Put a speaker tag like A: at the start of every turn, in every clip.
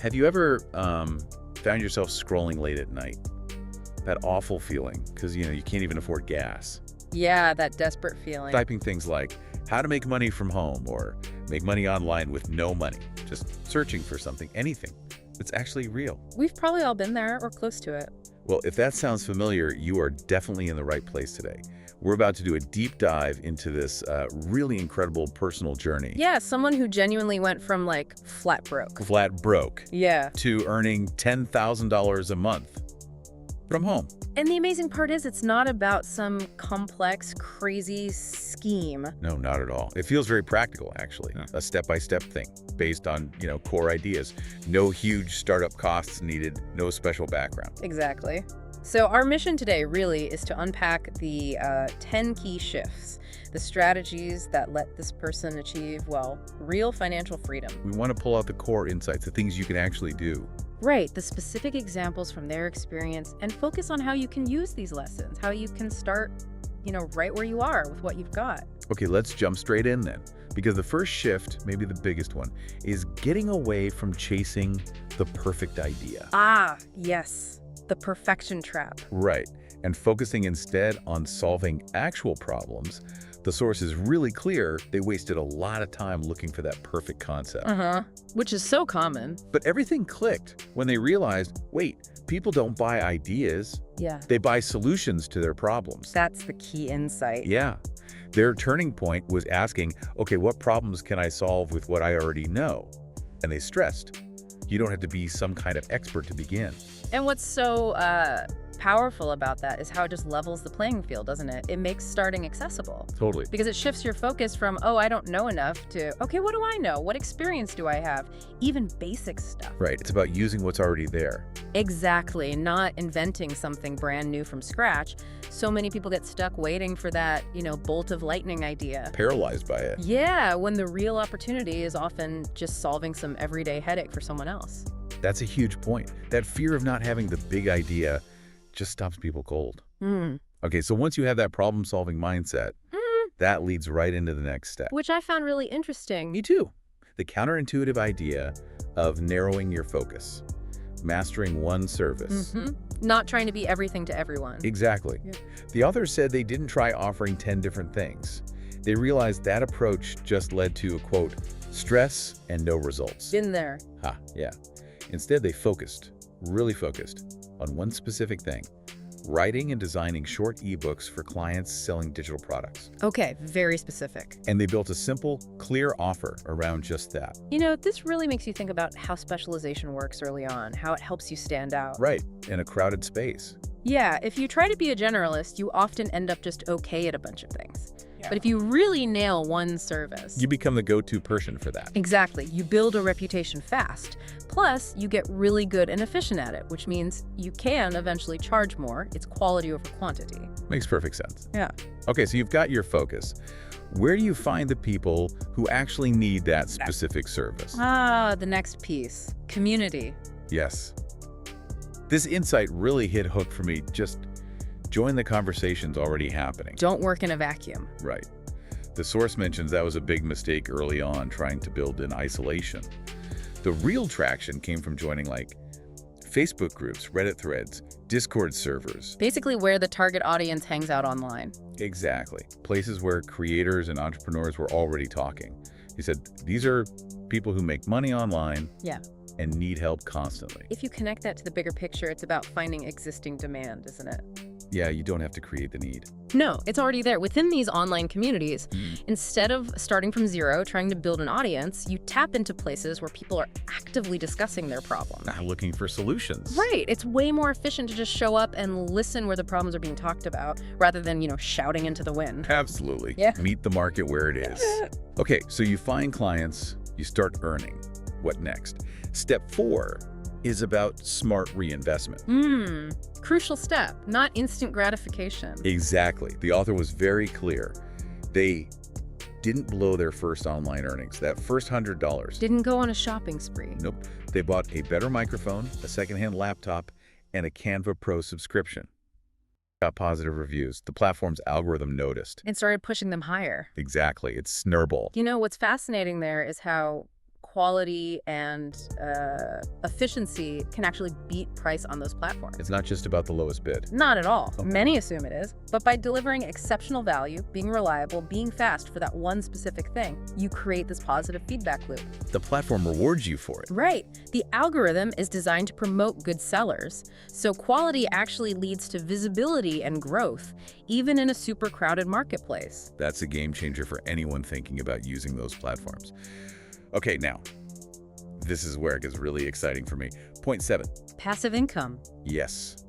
A: Have you ever found yourself scrolling late at night? That awful feeling because, you can't even afford gas.
B: Yeah, that desperate feeling.
A: Typing things like, how to make money from home or make money online with no money. Just searching for something, anything that's actually real.
B: We've probably all been there or close to it.
A: Well, if that sounds familiar, you are definitely in the right place today. We're about to do a deep dive into this really incredible personal journey.
B: Yeah, someone who genuinely went from like flat broke.
A: Flat broke.
B: Yeah.
A: To earning $10,000 a month from home.
B: And the amazing part is it's not about some complex, crazy scheme.
A: No, not at all. It feels very practical, actually.
B: Yeah.
A: A step-by-step thing based on, core ideas. No huge startup costs needed, no special background.
B: Exactly. So our mission today really is to unpack the 10 key shifts, the strategies that let this person achieve, well, real financial freedom.
A: We want to pull out the core insights, the things you can actually do.
B: Right, the specific examples from their experience, and focus on how you can use these lessons, how you can start, right where you are with what you've got.
A: Okay, let's jump straight in then. Because the first shift, maybe the biggest one, is getting away from chasing the perfect idea.
B: Ah, yes. The perfection trap.
A: Right, and focusing instead on solving actual problems. The source is really clear. They wasted a lot of time looking for that perfect concept.
B: Which is so common.
A: But everything clicked when they realized, wait, people don't buy ideas.
B: Yeah.
A: They buy solutions to their problems.
B: That's the key insight.
A: Yeah. Their turning point was asking, okay, what problems can I solve with what I already know? And they stressed, you don't have to be some kind of expert to begin.
B: And what's so powerful about that is how it just levels the playing field, doesn't it? It makes starting accessible.
A: Totally.
B: Because it shifts your focus from, oh, I don't know enough, to, okay, what do I know? What experience do I have? Even basic stuff.
A: Right. It's about using what's already there.
B: Exactly. Not inventing something brand new from scratch. So many people get stuck waiting for that, bolt of lightning idea.
A: Paralyzed by it.
B: Yeah, when the real opportunity is often just solving some everyday headache for someone else.
A: That's a huge point. That fear of not having the big idea just stops people cold. Okay, so once you have that problem-solving mindset, that leads right into the next step.
B: Which I found really interesting.
A: Me too. The counterintuitive idea of narrowing your focus, mastering one service.
B: Not trying to be everything to everyone.
A: Exactly.
B: Yeah.
A: The author said they didn't try offering 10 different things. They realized that approach just led to, quote, stress and no results.
B: Been there.
A: Yeah. Instead, they focused, really focused, on one specific thing, writing and designing short ebooks for clients selling digital products.
B: Okay, very specific.
A: And they built a simple, clear offer around just that.
B: This really makes you think about how specialization works early on, how it helps you stand out.
A: Right, in a crowded space.
B: Yeah, if you try to be a generalist, you often end up just okay at a bunch of things. But if you really nail one service,
A: You become the go-to person for that.
B: exactly, you build a reputation fast. Plus, you get really good and efficient at it, which means you can eventually charge more. It's quality over quantity.
A: Makes perfect sense.
B: Yeah.
A: Okay, so you've got your focus. Where do you find the people who actually need that specific service?
B: The next piece, community.
A: Yes. This insight really hit hook for me. Just join the conversations already happening.
B: Don't work in a vacuum.
A: Right. The source mentions that was a big mistake early on, trying to build in isolation. The real traction came from joining Facebook groups, Reddit threads, Discord servers.
B: Basically where the target audience hangs out online.
A: Exactly. Places where creators and entrepreneurs were already talking. He said, these are people who make money online.
B: Yeah.
A: And need help constantly.
B: If you connect that to the bigger picture, it's about finding existing demand, isn't it?
A: Yeah, you don't have to create the need.
B: No, it's already there. Within these online communities, instead of starting from zero, trying to build an audience, you tap into places where people are actively discussing their problems.
A: Not looking for solutions.
B: Right. It's way more efficient to just show up and listen where the problems are being talked about, rather than, shouting into the wind.
A: Absolutely.
B: Yeah.
A: Meet the market where it is. Okay, so you find clients, you start earning. What next? Step 4 is about smart reinvestment.
B: Crucial step, not instant gratification.
A: Exactly. The author was very clear. They didn't blow their first online earnings. That first $100.
B: Didn't go on a shopping spree.
A: Nope. They bought a better microphone, a secondhand laptop, and a Canva Pro subscription. Got positive reviews. The platform's algorithm noticed.
B: And started pushing them higher.
A: Exactly. It's snowball.
B: What's fascinating there is how quality and efficiency can actually beat price on those platforms.
A: It's not just about the lowest bid.
B: Not at all.
A: Okay.
B: Many assume it is. But by delivering exceptional value, being reliable, being fast for that one specific thing, you create this positive feedback loop.
A: The platform rewards you for it.
B: Right. The algorithm is designed to promote good sellers. So quality actually leads to visibility and growth, even in a super crowded marketplace.
A: That's a game changer for anyone thinking about using those platforms. Okay, now, this is where it gets really exciting for me. Point 7.
B: Passive income.
A: Yes.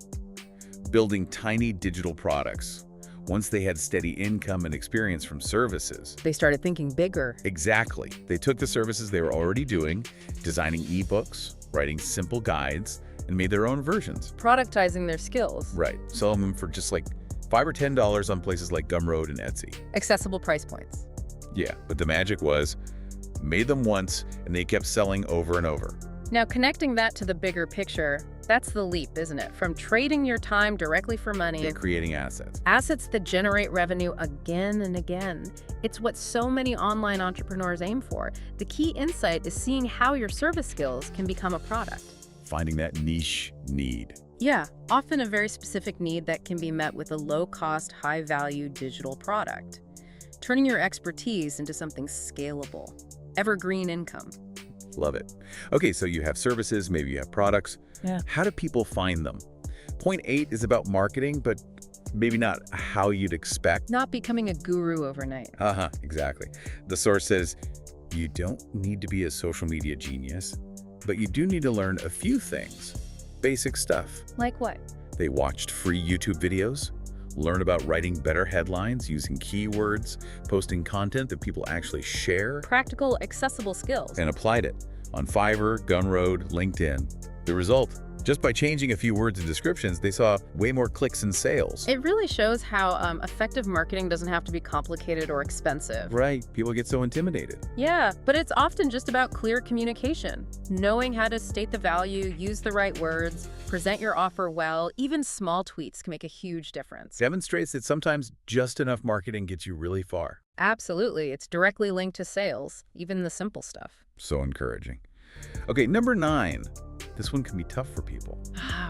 A: Building tiny digital products. Once they had steady income and experience from services.
B: They started thinking bigger.
A: Exactly. They took the services they were already doing, designing ebooks, writing simple guides, and made their own versions.
B: Productizing their skills.
A: Right. Selling them for just like $5 or $10 on places like Gumroad and Etsy.
B: Accessible price points.
A: Yeah, but the magic was, made them once, and they kept selling over and over.
B: Now, connecting that to the bigger picture, that's the leap, isn't it? From trading your time directly for money
A: And creating assets.
B: assets that generate revenue again and again. It's what so many online entrepreneurs aim for. The key insight is seeing how your service skills can become a product.
A: Finding that niche need.
B: Yeah, often a very specific need that can be met with a low-cost, high-value digital product. Turning your expertise into something scalable. Evergreen income.
A: Love it. Okay, so you have services, maybe you have products.
B: Yeah.
A: How do people find them? Point 8 is about marketing, but maybe not how you'd expect.
B: Not becoming a guru overnight.
A: Exactly. The source says, you don't need to be a social media genius, but you do need to learn a few things. Basic stuff.
B: Like what?
A: They watched free YouTube videos, learn about writing better headlines, using keywords, posting content that people actually share,
B: Practical, accessible skills.
A: and applied it on Fiverr, Gumroad, LinkedIn. The result? Just by changing a few words and descriptions, they saw way more clicks and sales.
B: It really shows how effective marketing doesn't have to be complicated or expensive.
A: Right. People get so intimidated.
B: Yeah, but it's often just about clear communication. Knowing how to state the value, use the right words, present your offer well, even small tweaks can make a huge difference.
A: Demonstrates that sometimes just enough marketing gets you really far.
B: Absolutely. It's directly linked to sales, even the simple stuff.
A: So encouraging. Okay, number 9. This one can be tough for people.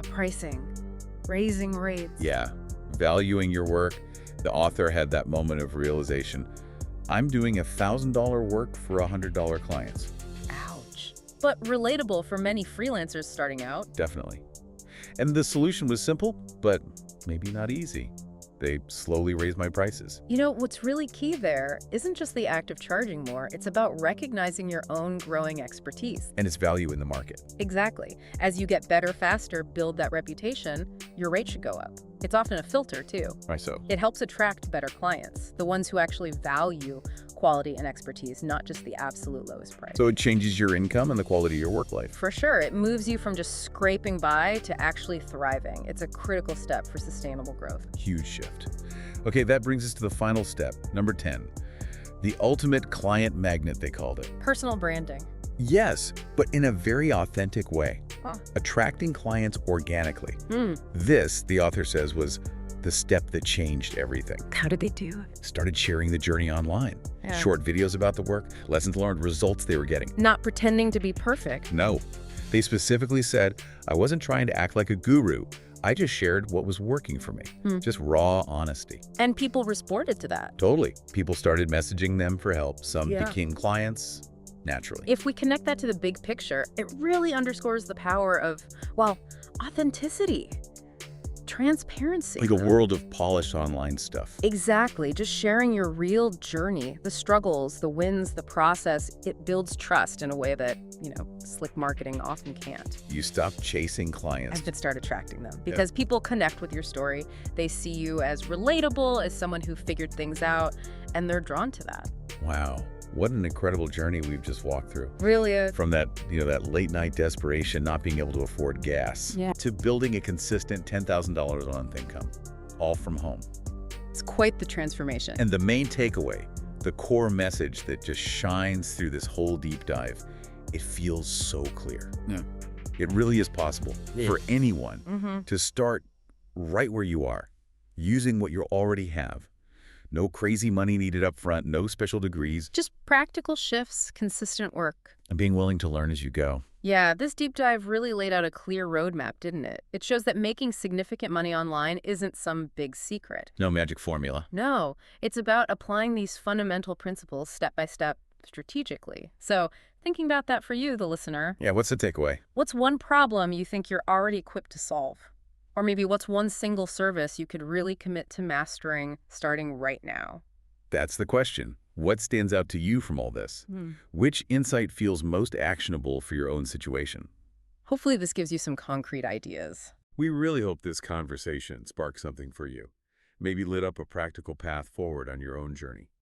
B: Pricing. Raising rates.
A: Yeah, valuing your work. The author had that moment of realization. I'm doing $1,000 work for $100 clients.
B: Ouch. But relatable for many freelancers starting out.
A: Definitely. And the solution was simple, but maybe not easy. They slowly raised my prices.
B: You know, what's really key there isn't just the act of charging more, it's about recognizing your own growing expertise.
A: And its value in the market.
B: Exactly. As you get better faster, build that reputation, your rate should go up. It's often a filter, too.
A: Right, so.
B: It helps attract better clients, the ones who actually value quality and expertise, not just the absolute lowest price.
A: So it changes your income and the quality of your work life.
B: For sure, it moves you from just scraping by to actually thriving. It's a critical step for sustainable growth.
A: Huge shift. Okay, that brings us to the final step, number 10. The ultimate client magnet, they called it.
B: Personal branding.
A: Yes, but in a very authentic way.
B: Huh.
A: Attracting clients organically. This, the author says, was the step that changed everything.
B: How did they do it?
A: Started sharing the journey online.
B: Yeah.
A: Short videos about the work, lessons learned, results they were getting.
B: Not pretending to be perfect.
A: No, they specifically said, I wasn't trying to act like a guru. I just shared what was working for me. Just raw honesty.
B: And people responded to that.
A: Totally. People started messaging them for help. Some
B: Yeah.
A: became clients naturally.
B: If we connect that to the big picture, it really underscores the power of, well, authenticity, transparency.
A: Like a world of polished online stuff.
B: Exactly. Just sharing your real journey, the struggles, the wins, the process, it builds trust in a way that, slick marketing often can't.
A: You stop chasing clients.
B: And start attracting them because people connect with your story. They see you as relatable, as someone who figured things out, and they're drawn to that.
A: Wow. What an incredible journey we've just walked through.
B: Really
A: From that, that late night desperation, not being able to afford gas, to building a consistent $10,000 a month income, all from home.
B: it's quite the transformation.
A: And the main takeaway, the core message that just shines through this whole deep dive, it feels so clear.
C: Yeah.
A: It really is possible for anyone to start right where you are, using what you already have. No crazy money needed up front, no special degrees,
B: Just practical shifts, consistent work.
A: and being willing to learn as you go.
B: Yeah, this deep dive really laid out a clear roadmap, didn't it? It shows that making significant money online isn't some big secret.
A: No magic formula.
B: No, it's about applying these fundamental principles step by step strategically. So, thinking about that for you, the listener,
A: Yeah, what's the takeaway?
B: what's one problem you think you're already equipped to solve? Or maybe what's one single service you could really commit to mastering starting right now?
A: That's the question. What stands out to you from all this? Which insight feels most actionable for your own situation?
B: Hopefully this gives you some concrete ideas.
C: We really hope this conversation sparked something for you. Maybe lit up a practical path forward on your own journey.